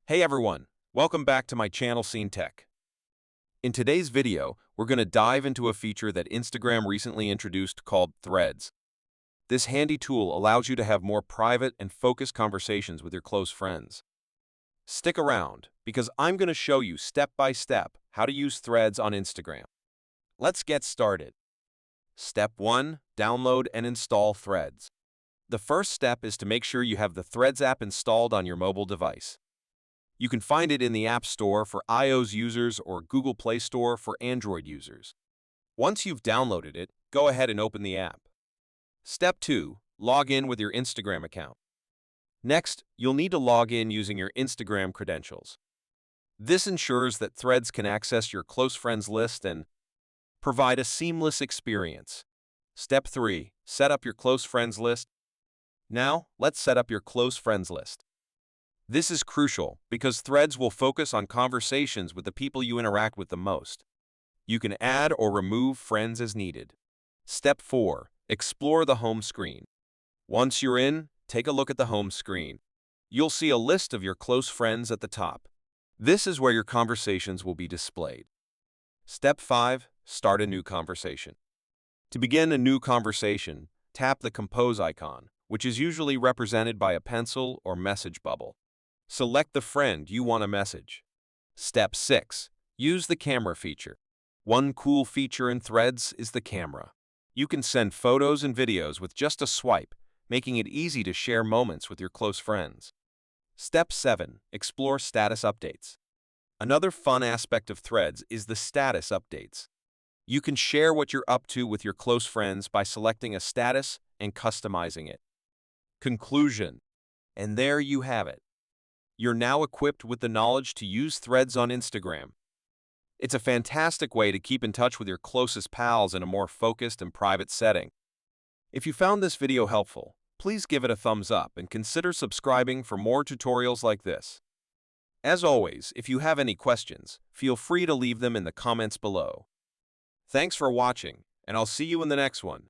Hey everyone, welcome back to my channel Scene Tech. In today's video, we're going to dive into a feature that Instagram recently introduced called Threads. This handy tool allows you to have more private and focused conversations with your close friends. Stick around, because I'm going to show you step by step how to use Threads on Instagram. Let's get started. Step 1. Download and install Threads. The first step is to make sure you have the Threads app installed on your mobile device. You can find it in the App Store for iOS users or Google Play Store for Android users. Once you've downloaded it, go ahead and open the app. Step 2. Log in with your Instagram account. Next, you'll need to log in using your Instagram credentials. This ensures that Threads can access your close friends list and provide a seamless experience. Step 3. Set up your close friends list. Now, let's set up your close friends list. This is crucial because Threads will focus on conversations with the people you interact with the most. You can add or remove friends as needed. Step 4. Explore the home screen. Once you're in, take a look at the home screen. You'll see a list of your close friends at the top. This is where your conversations will be displayed. Step 5. Start a new conversation. To begin a new conversation, tap the compose icon, which is usually represented by a pencil or message bubble. Select the friend you want to message. Step 6. Use the camera feature. One cool feature in Threads is the camera. You can send photos and videos with just a swipe, making it easy to share moments with your close friends. Step 7. Explore status updates. Another fun aspect of Threads is the status updates. You can share what you're up to with your close friends by selecting a status and customizing it. Conclusion. And there you have it. You're now equipped with the knowledge to use Threads on Instagram. It's a fantastic way to keep in touch with your closest pals in a more focused and private setting. If you found this video helpful, please give it a thumbs up and consider subscribing for more tutorials like this. As always, if you have any questions, feel free to leave them in the comments below. Thanks for watching, and I'll see you in the next one.